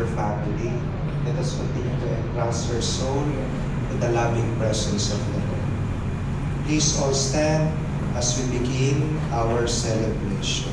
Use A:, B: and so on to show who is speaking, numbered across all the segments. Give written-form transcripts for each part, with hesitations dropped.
A: her family. Let us continue to entrust her soul to the loving presence of the Lord. Please all stand as we begin our celebration.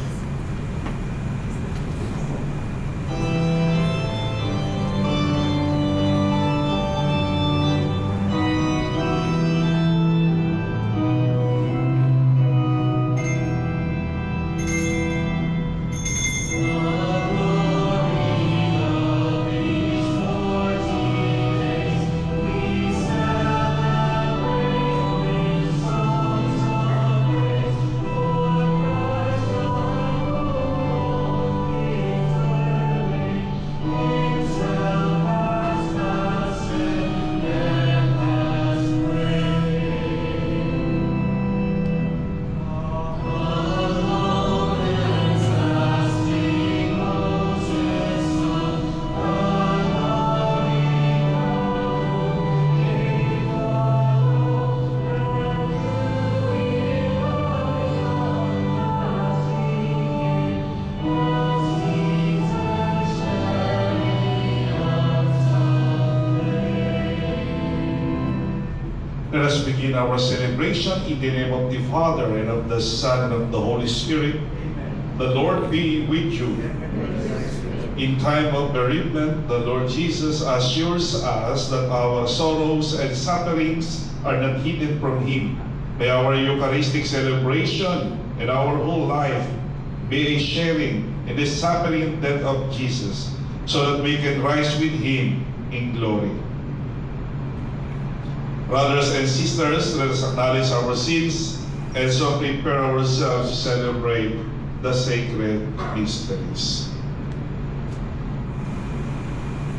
B: Let us begin our celebration in the name of the Father, and of the Son, and of the Holy Spirit. Amen. The Lord be with you. In time of bereavement, the Lord Jesus assures us that our sorrows and sufferings are not hidden from Him. May our Eucharistic celebration and our whole life be a sharing in the suffering and death of Jesus, so that we can rise with Him in glory. Brothers and sisters, let us acknowledge our sins and so prepare ourselves to celebrate the sacred mysteries.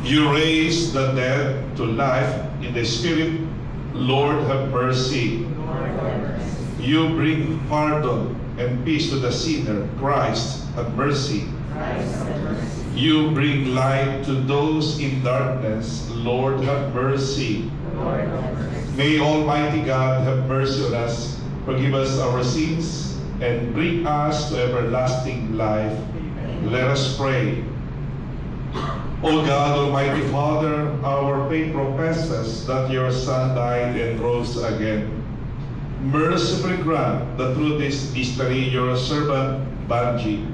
B: You raise the dead to life in the Spirit. Lord, have mercy.
C: Lord, have mercy.
B: You bring pardon and peace to the sinner. Christ, have mercy.
C: Christ, have mercy.
B: You bring light to those in darkness. Lord, have mercy.
C: Lord, have mercy.
B: May Almighty God have mercy on us, forgive us our sins, and bring us to everlasting life. Let us pray. O God, Almighty Father, our faith professes that your Son died and rose again. Mercifully grant that through this mystery your servant Banji,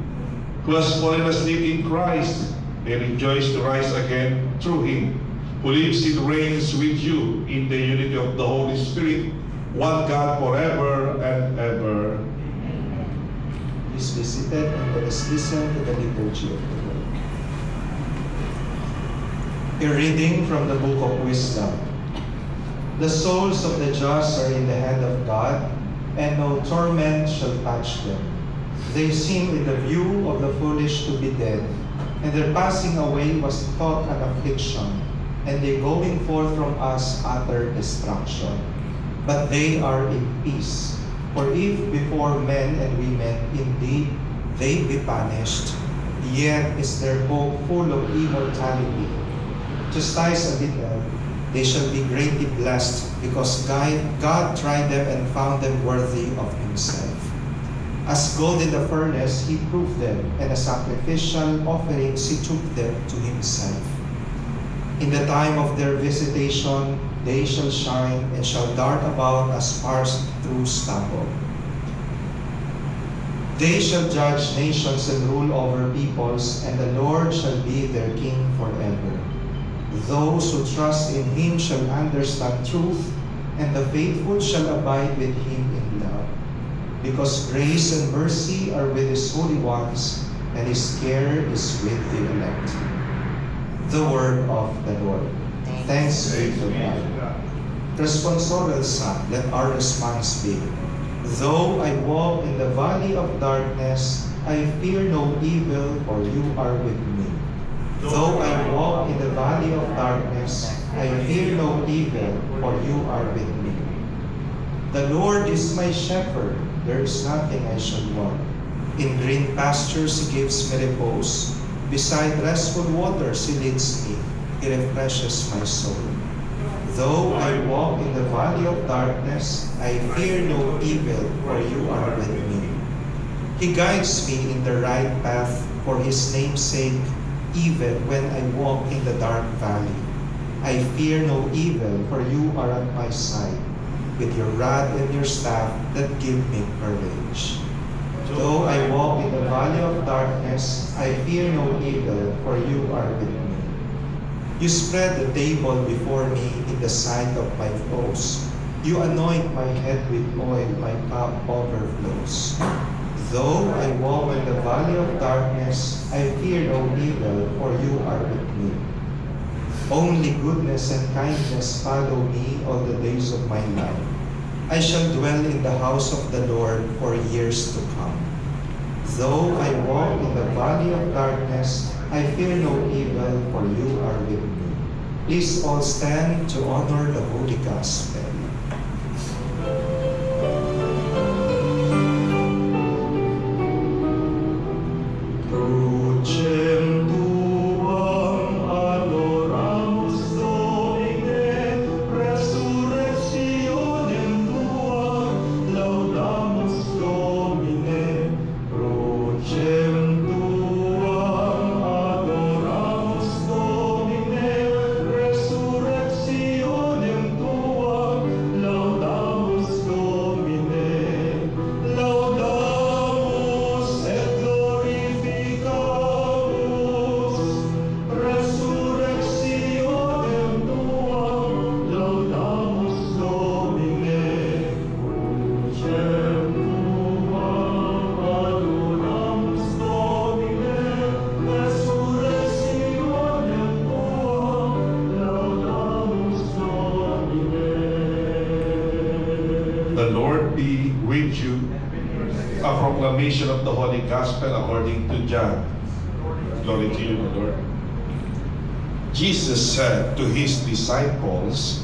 B: who has fallen asleep in Christ, may rejoice to rise again through him, who lives and reigns with you in the unity of the Holy Spirit, one God forever and ever.
A: Please be seated and let us listen to the liturgy of the Lord. A reading from the Book of Wisdom. The souls of the just are in the hand of God, and no torment shall touch them. They seem in the view of the foolish to be dead, and their passing away was thought an affliction, and their going forth from us utter destruction. But they are in peace. For if before men and women indeed they be punished, yet is their hope full of immortality. Chastised a little, they shall be greatly blessed, because God tried them and found them worthy of Himself. As gold in the furnace, He proved them, and as sacrificial offerings He took them to Himself. In the time of their visitation, they shall shine and shall dart about as parsed through stubble. They shall judge nations and rule over peoples, and the Lord shall be their King forever. Those who trust in Him shall understand truth, and the faithful shall abide with Him in love. Because grace and mercy are with His holy ones, and His care is with the elect. The word of the Lord. Thanks be to God. Responsorial Son, let our response be, though I walk in the valley of darkness, I fear no evil, for you are with me. Though I walk in the valley of darkness, I fear no evil, for you are with me. The Lord is my shepherd, there is nothing I shall want. In green pastures He gives me repose. Beside restful waters He leads me. He refreshes my soul. Though I walk in the valley of darkness, I fear no evil, for you are with me. He guides me in the right path for His name's sake. even when I walk in the dark valley. I fear no evil, for you are at my side, with your rod and your staff that give me courage. Though I walk in the valley of darkness, I fear no evil, for you are with me. You spread the table before me in the sight of my foes. You anoint my head with oil, my cup overflows. Though I walk in the valley of darkness, I fear no evil, for you are with me. Only goodness and kindness follow me all the days of my life. I shall dwell in the house of the Lord for years to come. Though I walk in the valley of darkness, I fear no evil, for you are with me. Please all stand to honor the Holy Gospel.
B: The Lord be with you. A proclamation of the Holy Gospel according to John. Glory to you, Lord. Jesus said to his disciples,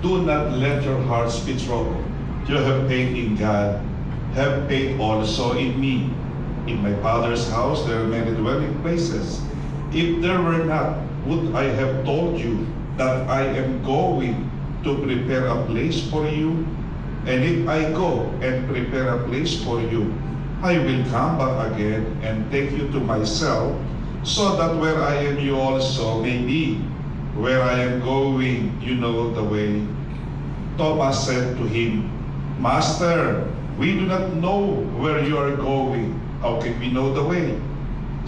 B: "Do not let your hearts be troubled. You have faith in God. Have faith also in me. In my Father's house there are many dwelling places. If there were not, would I have told you that I am going to prepare a place for you? And if I go and prepare a place for you, I will come back again and take you to myself, so that where I am you also may be. Where I am going, you know the way." Thomas said to him, "Master, we do not know where you are going. How can we know the way?"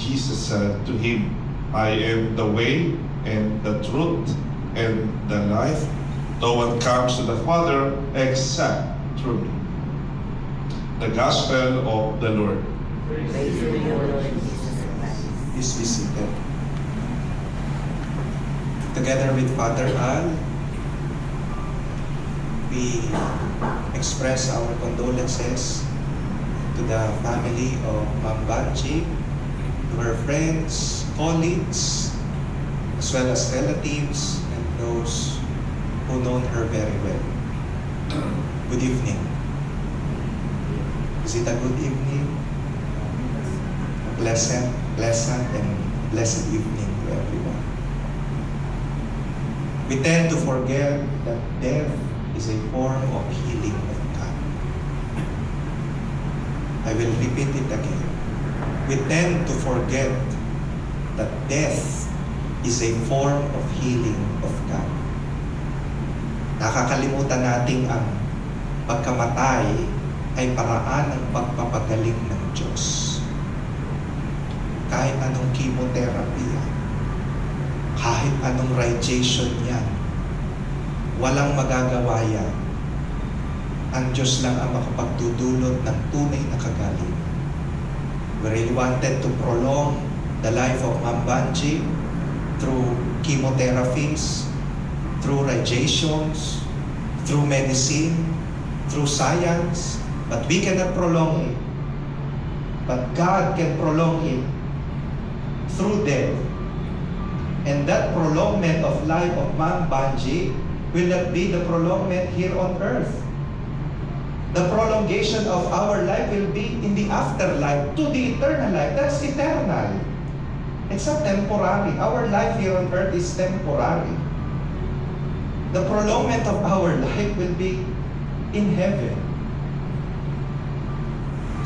B: Jesus said to him, "I am the way and the truth and the life. No one comes to the Father except through me." The Gospel of the Lord.
C: Praise to you, Lord Jesus Christ.
A: Please be seated. Together with Father Al, we express our condolences to the family of Ma'am Banji, to her friends, colleagues, as well as relatives and those who know her very well. Good evening. Is it a good evening? Pleasant and blessed evening to everyone. We tend to forget that death is a form of healing of God. I will repeat it again. We tend to forget that death is a form of healing of God. Nakakalimutan natin ang pagkamatay ay paraan ng pagpapagaling ng Diyos. Kahit anong chemotherapy yan, kahit anong radiation yan, walang magagawa yan. Ang Diyos lang ang makapagdudulot ng tunay na kagalingan. We really wanted to prolong the life of Ma'am Banji through chemotherapies, through radiations, through medicine, through science, but we cannot prolong it. But God can prolong it through death. And that prolongment of life of Ma'am Banji will not be the prolongment here on earth. The prolongation of our life will be in the afterlife, to the eternal life. That's eternal. It's not temporary. Our life here on earth is temporary. The prolongment of our life will be in heaven.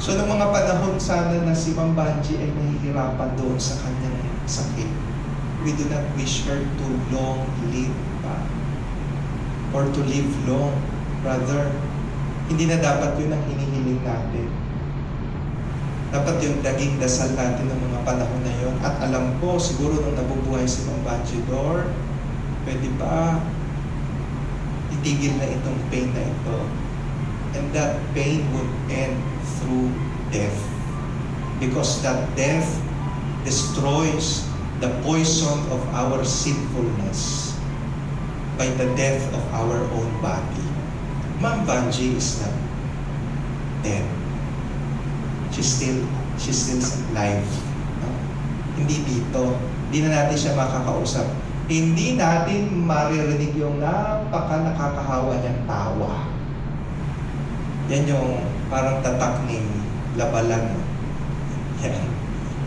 A: So, noong mga panahon sana na si Ma'am Banji ay nahihirapan doon sa kanyang sakit, we do not wish her to long live pa. Or to live long. Brother, hindi na dapat yun ang hinihiling natin. Dapat yung daging dasal natin ng mga panahon na yun. At alam ko, siguro nung nabubuhay si Ma'am Banjidor, pwede ba itigil na itong pain na ito? And that pain would end through death. Because that death destroys the poison of our sinfulness by the death of our own body. Ma'am Banji is not dead. She's still alive. No? Hindi dito. Hindi na natin siya makakausap. Hindi natin maririnig yung nakakahawa niyang tawa. Yan yung parang tatak ni Labalan. Yan.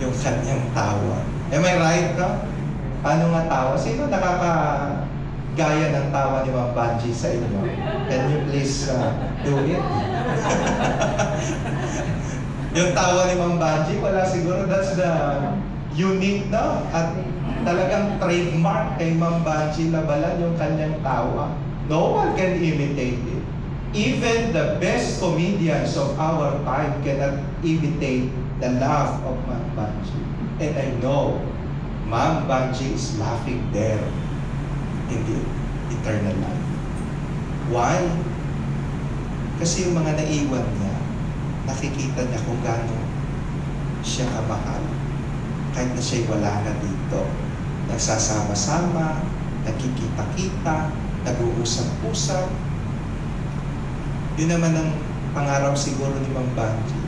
A: Yung kanyang tawa. Am I right, no? Ano nga tawa? Sino nakakagaya ng tawa ni Ma'am Banji sa inyo? Can you please do it? Yung tawa ni Ma'am Banji, wala siguro, that's the unique, no? At talagang trademark kay Ma'am Banji Labalan yung kanyang tawa. No one can imitate it. Even the best comedians of our time cannot imitate the laugh of Ma'am Banji. And I know Ma'am Banji is laughing there in the eternal life. Why? Kasi yung mga naiwan niya, nakikita niya kung gaano siya kamahal. Kahit na siya'y wala na dito. Nagsasama-sama, nagkikita-kita, nag-uusap-usap. Yun naman ang pangarap siguro ni Ma'am Banji.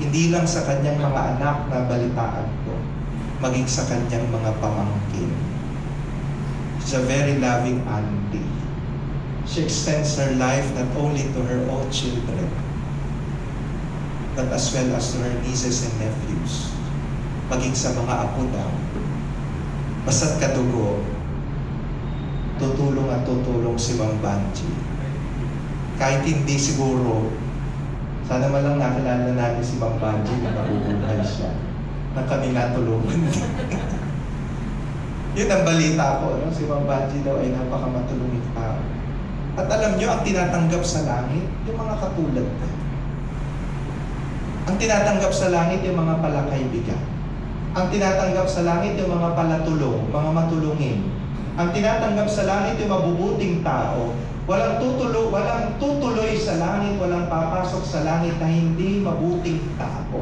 A: Hindi lang sa kanyang mga anak na balitaan ko, maging sa kanyang mga pamangkin. She's a very loving auntie. She extends her life not only to her own children, but as well as to her nieces and nephews. Maging sa mga apo daw. Basta't kadugo, tutulong at tutulong si Ma'am Banji. Kahit hindi siguro, sana man lang nakilala natin si Ma'am Banji na nabubuhay siya. Na kami natulungan. Yun ang balita ko, no? Si Ma'am Banji daw ay napakamatulungin tao. At alam nyo, ang tinatanggap sa langit, yung mga katulad na. Ang tinatanggap sa langit, yung mga palakaibigan. Ang tinatanggap sa langit, yung mga palatulong, mga matulungin. Ang tinatanggap sa langit, yung mabubuting tao. Walang tutuloy sa langit, walang papasok sa langit na hindi mabuting tao.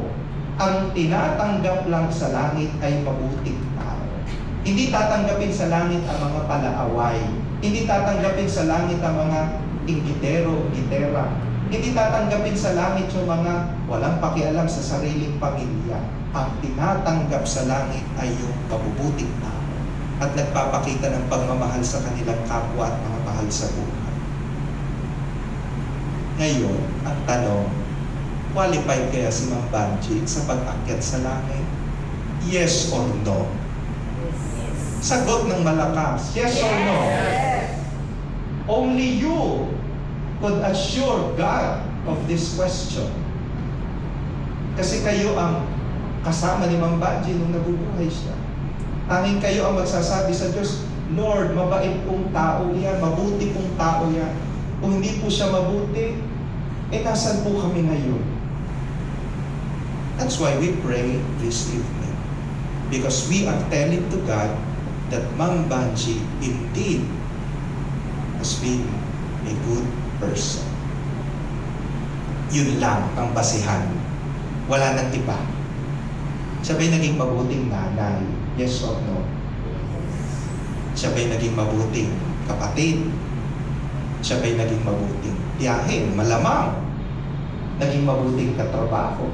A: Ang tinatanggap lang sa langit ay mabuting tao. Hindi tatanggapin sa langit ang mga palaaway. Hindi tatanggapin sa langit ang mga inggitero, gitera. Hindi tatanggapin sa langit yung mga walang pakialam sa sariling pamilya. Ang tinatanggap sa langit ay yung mabubuting tao at nagpapakita ng pagmamahal sa kanilang kapwa at mga mahal sa buhay. Ngayon, ang tanong, qualified kaya si Ma'am Banji sa pag-akyat sa langit? Yes or no? Sagot ng malakas, yes or no? Only you could assure God of this question. Kasi kayo ang kasama ni Ma'am Banji nung nabubuhay siya. Tanging kayo ang magsasabi sa Diyos, Lord, mabait pong tao yan, mabuti pong tao yan. Kung hindi po siya mabuti, nasan po kami ngayon? That's why we pray this evening. Because we are telling to God that Ma'am Banji indeed has been a good person. Yun lang ang basihan. Wala nang iba. Siya ba'y naging mabuting nanay? Yes or no? Siya ba'y naging mabuting kapatid? Siya ba'y naging mabuting tiyahin? Malamang. Naging mabuting katrabaho?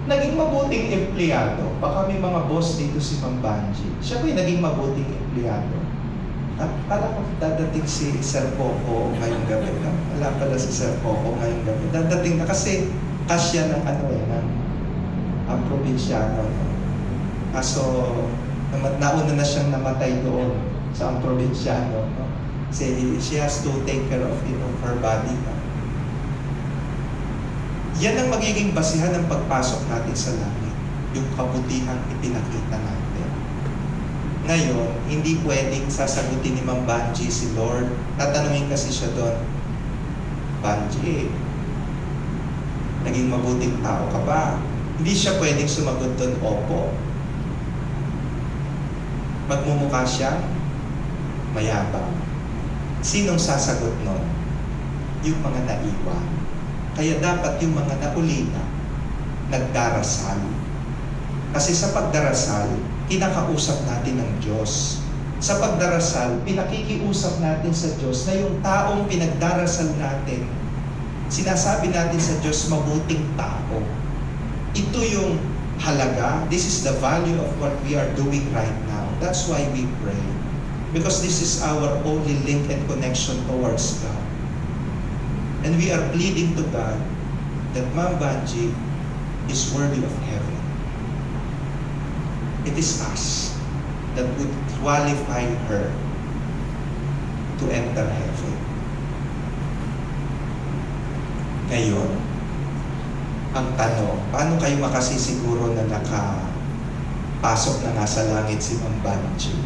A: Naging mabuting empleyado? Baka may mga boss dito si Ma'am Banji. Siya ba'y naging mabuting empleyado? At parang dadating si Sir Coco ngayong gabi. Wala pala si Sir Coco ngayong gabi. Dadating na kasi kasya ng ang probinsyano. Kaso, nauna na siyang namatay doon sa ang probinsyano. No? She has to take care of her body. No? Yan ang magiging basihan ng pagpasok natin sa langit. Yung kabutihang ipinakita natin. Ngayon, hindi pwedeng sasagutin ni Ma'am Banji si Lord. Tatanungin kasi siya doon, Banji, naging mabuting tao ka ba? Hindi siya pwedeng sumagot doon, opo. Magmumukha siya, mayabang. Sinong sasagot nun? Yung mga naiwan. Kaya dapat yung mga naulila, nagdarasal. Kasi sa pagdarasal, kinakausap natin ng Diyos. Sa pagdarasal, pinakikiusap natin sa Diyos na yung taong pinagdarasal natin, sinasabi natin sa Diyos, mabuting tao. Ito yung halaga. This is the value of what we are doing right now. That's why we pray. Because this is our only link and connection towards God. And we are pleading to God that Ma'am Banji is worthy of heaven. It is us that would qualify her to enter heaven. Ngayon, ang tanong, paano kayo makasisiguro na nakapasok na nga sa langit si Ma'am Banji?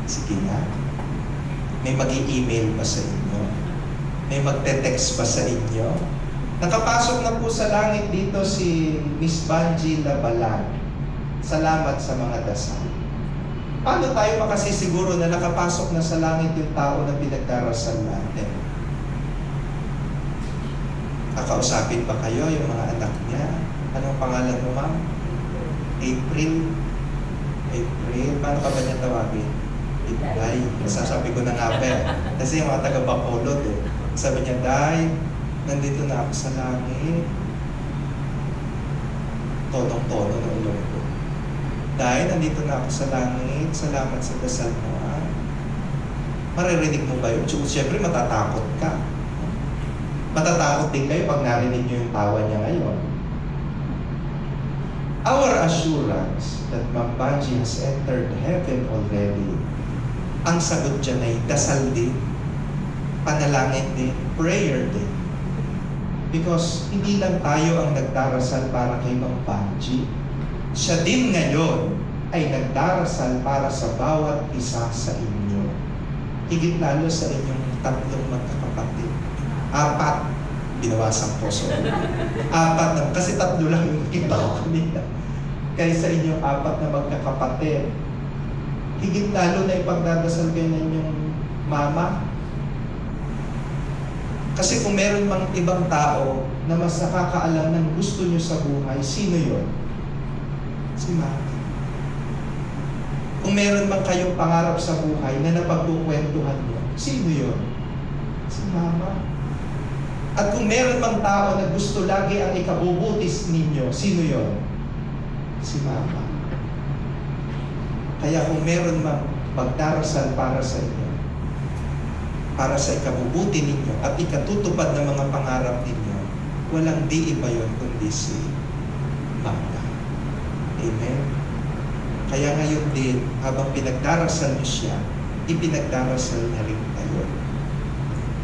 A: Sige nga. May mag-i-email ba sa inyo? May magte-text ba sa inyo? Nakapasok na po sa langit dito si Miss Banji Labalan. Salamat sa mga dasal. Paano tayo makasisiguro na nakapasok na sa langit yung tao na pinagdarasal natin? Kakausapin ba kayo yung mga anak niya? Anong pangalan mo, ma'am? April. Paano ka ba niya tawagin? Day. Nasasabi ko na nga pa. Kasi yung mga taga-Bacolod sabi niya, Day, nandito na ako sa langit. Tonong-tono ng ulong ko. Dahil nandito na ako sa langit, salamat sa dasal mo. Maririnig mo ba yun? Siyempre matatakot ka. Matatakot din kayo pag narinig nyo yung tawa niya ngayon. Our assurance that Ma'am Banji has entered heaven already, ang sagot dyan ay dasal din, panalangin din, prayer din. Because hindi lang tayo ang nagdarasal para kay Ma'am Banji. Siya din ngayon ay nagdarasal para sa bawat isa sa inyo. Higit lalo sa inyong tatlong magkakapatid. 4, binawasan ko. So, 4 na, kasi 3 lang yung kita ko kanina. Kaya sa inyong 4 na magkakapatid. Higit lalo na ipagdadasal kayo ng inyong mama. Kasi kung meron mang ibang tao na mas nakakaalam ng gusto nyo sa buhay, sino yon? Si Mama. Kung meron mang kayong pangarap sa buhay na napagkukwentuhan nyo, sino yon? Si Mama. At kung meron mang tao na gusto lagi ang ikabubutis ninyo, sino yon? Si Mama. Kaya kung meron mang pagdarasal para sa inyo, para sa ikabubuti ninyo at ikatutupad ng mga pangarap ninyo, walang di iba yun kundi si Mama. Amen? Kaya ngayon din, habang pinagdarasal niyo siya, ipinagdarasal niya rin kayo.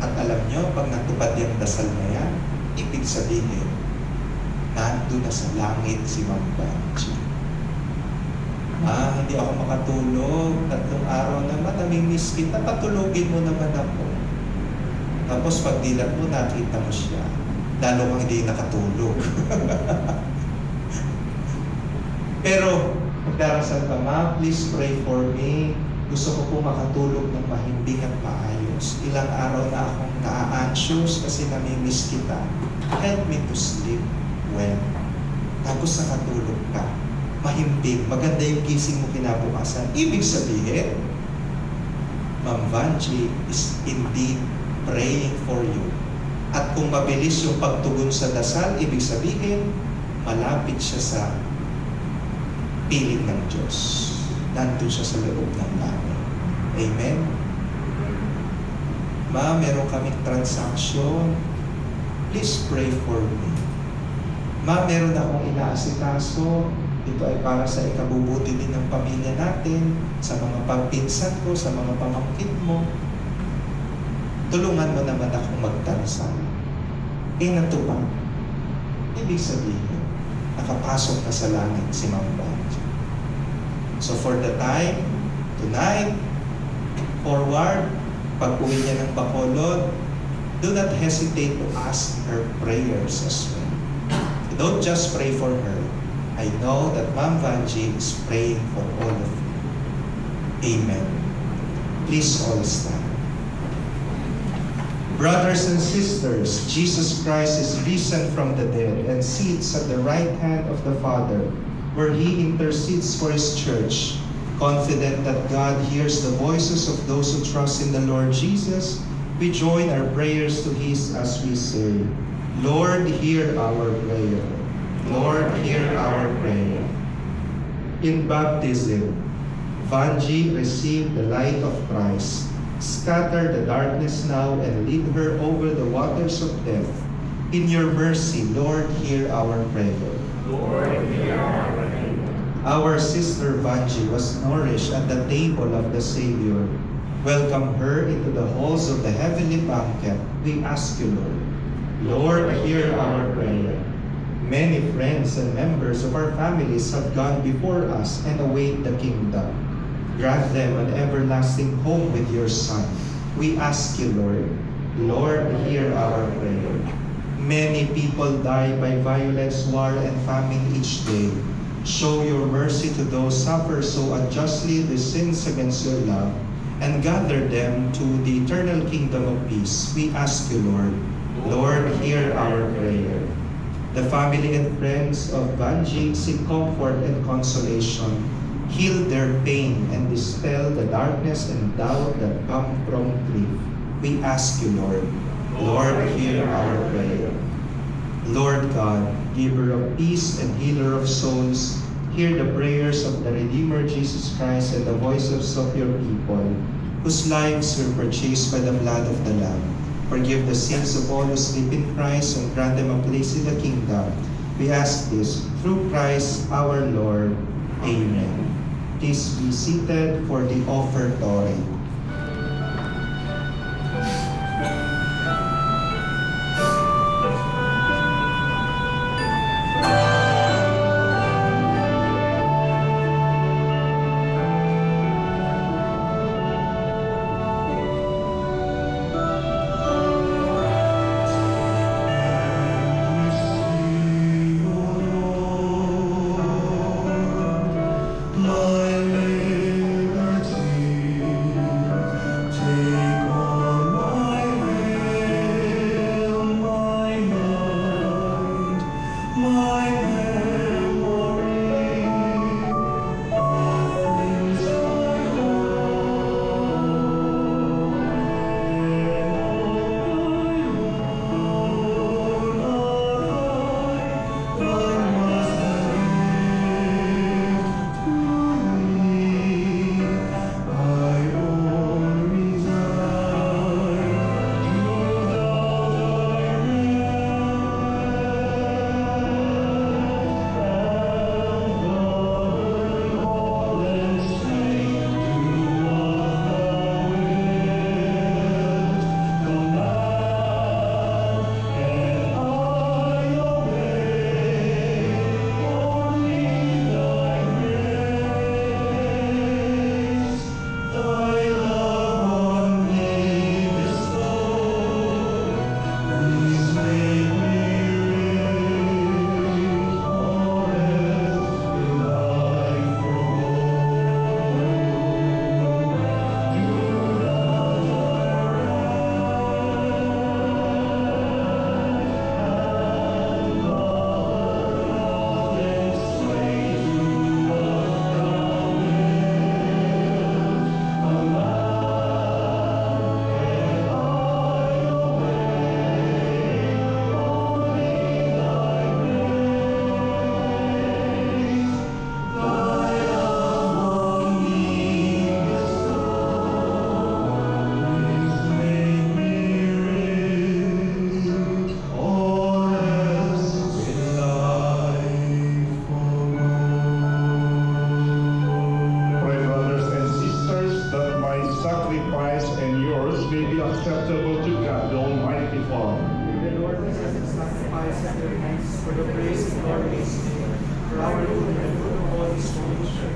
A: At alam niyo, pag natupad yung dasal na yan, ibig sabihin, nandun na sa langit si Ma'am Banji. Hindi ako makatulog, 3 araw naman, namimiss kita, patulogin mo naman ako. Tapos pag dilat mo, nakita mo siya, lalo kang hindi nakatulog. Pero, magdarasal ka, Ma, please pray for me. Gusto ko po makatulog ng mahimbing at maayos. Ilang araw na akong na-anxious kasi namimiss kita. Help me to sleep well. Tapos nakatulog ka. Mahimbing. Maganda yung gising mo kinabukasan. Ibig sabihin, Ma'am Banji is indeed praying for you. At kung mabilis yung pagtugon sa dasal, ibig sabihin, malapit siya sa piling ng Diyos. Nandun siya sa loob ng langit. Amen? Ma, meron kaming transaction. Please pray for me. Ma, meron akong inaasikaso. Ito ay para sa ikabubuti din ng pamilya natin, sa mga pagpinsan ko, sa mga pamangkin mo. Tulungan mo naman akong magdarasal. Natupad. Ibig sabihin, nakapasok na sa langit si Ma'am Banji. So for the time, tonight, forward, pag-uwi niya ng Bacolod, do not hesitate to ask her prayers as well. Don't just pray for her. I know that Ma'am Vanji is praying for all of you. Amen. Please all stand. Brothers and sisters, Jesus Christ is risen from the dead and sits at the right hand of the Father, where He intercedes for His church, confident that God hears the voices of those who trust in the Lord Jesus. We join our prayers to His as we say, Lord, hear our prayer. Lord, hear our prayer. In baptism, Vanji received the light of Christ. Scatter the darkness now and lead her over the waters of death. In your mercy, Lord, hear our prayer.
C: Lord, hear our prayer.
A: Our sister Vanji was nourished at the table of the Savior. Welcome her into the halls of the heavenly banquet. We ask you, Lord. Lord, hear our prayer. Many friends and members of our families have gone before us and await the kingdom. Grant them an everlasting home with your Son. We ask you, Lord. Lord, hear our prayer. Many people die by violence, war, and famine each day. Show your mercy to those suffer so unjustly the sins against your love, and gather them to the eternal kingdom of peace. We ask you, Lord. Lord, hear our prayer. The family and friends of Vanji seek comfort and consolation. Heal their pain and dispel the darkness and doubt that come from grief. We ask you, Lord. Lord, hear our prayer. Lord God, giver of peace and healer of souls, hear the prayers of the Redeemer Jesus Christ and the voices of your people, whose lives were purchased by the blood of the Lamb. Forgive the sins of all who sleep in Christ and grant them a place in the kingdom. We ask this through Christ our Lord. Amen. Please be seated for the offertory.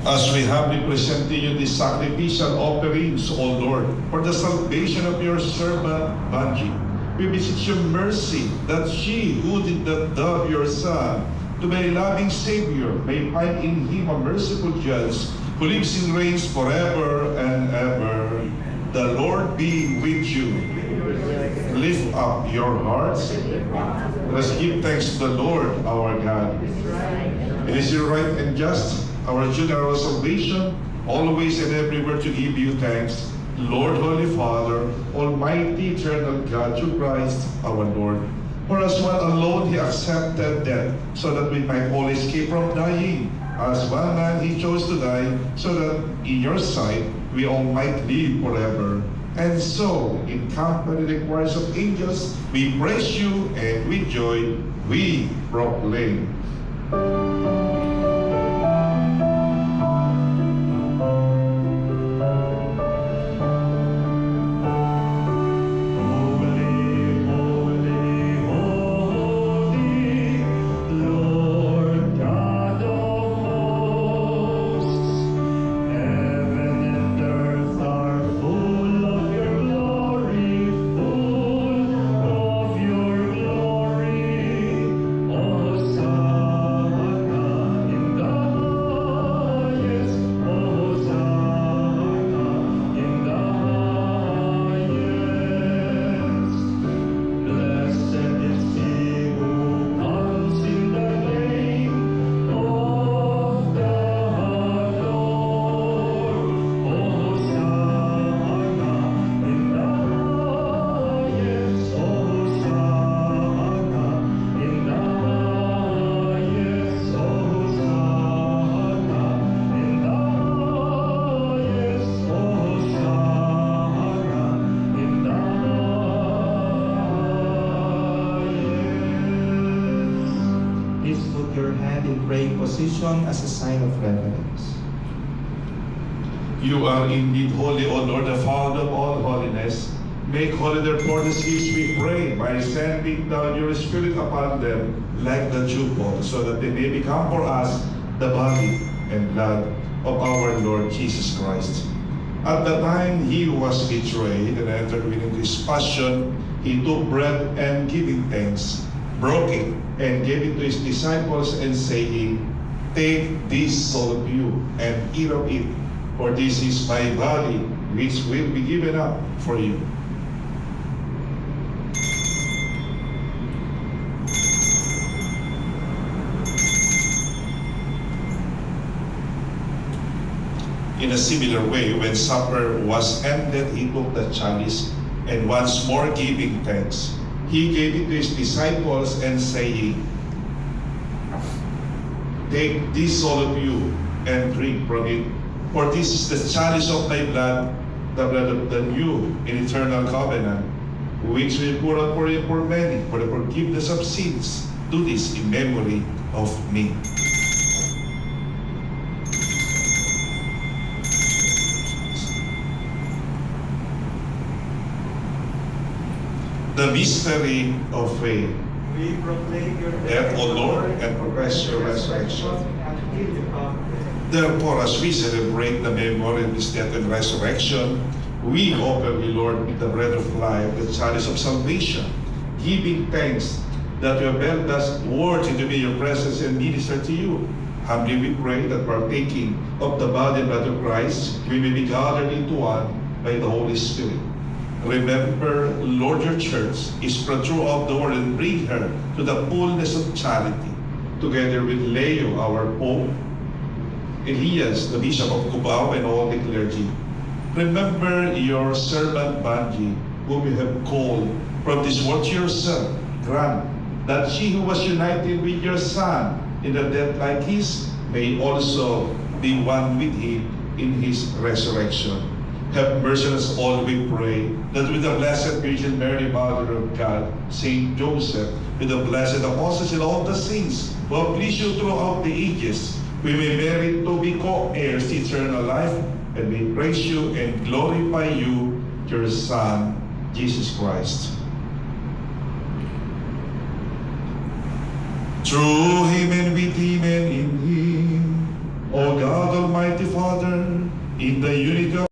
B: As we humbly present to you these sacrificial offerings, O Lord, for the salvation of your servant Banji, we beseech your mercy that she who did not love your Son to be a loving Savior may find in him a merciful judge who lives and reigns forever and ever. The Lord be with you. Lift up your hearts. Let us give thanks to the Lord our God. It is your right and just, our general salvation, always and everywhere to give you thanks, Lord, Holy Father, Almighty, eternal God, through Christ our Lord. For as one alone he accepted death, so that we might all escape from dying. As one man he chose to die, so that in your sight we all might live forever. And so, in company with the choirs of angels, we praise you, and with joy we proclaim.
A: Position as a sign of reverence.
B: You are indeed holy, O Lord, the Father of all holiness. Make holy therefore these gifts, we pray, by sending down your Spirit upon them like the dewfall, so that they may become for us the body and blood of our Lord Jesus Christ. At the time he was betrayed and entered into his passion, he took bread and giving thanks, broke it, and gave it to his disciples, and saying, "Take this, all of you, and eat of it, for this is my body, which will be given up for you." In a similar way, when supper was ended, he took the chalice, and once more giving thanks, he gave it to his disciples, and saying, "Take this, all of you, and drink from it, for this is the chalice of my blood, the blood of the new and eternal covenant, which will pour out for you for many, for the forgiveness of sins. Do this in memory of me." The mystery of faith.
A: We proclaim your
B: death, O Lord, and profess your resurrection. Therefore, as we celebrate the memory of his death and resurrection, we offer you, Lord, the bread of life, the chalice of salvation, giving thanks that you have held us worthy to be your presence and minister to you. Humbly we pray that partaking of the body and blood of Christ, we may be gathered into one by the Holy Spirit. Remember, Lord, your church is spread throughout the world, and bring her to the fullness of charity, together with Leo, our Pope, Elias, the Bishop of Cubao, and all the clergy. Remember your servant Banji, whom you have called from this world to yourself. Grant that she who was united with your Son in a death like his may also be one with him in his resurrection. Have mercy on us all, we pray, that with the Blessed Virgin Mary, Mother of God, Saint Joseph, with the blessed apostles and all the saints who have pleased you throughout the ages, we may merit to be co-heirs to eternal life, and may praise you and glorify you, your Son, Jesus Christ. through him and with him and in him, O God, Almighty Father, in the unity of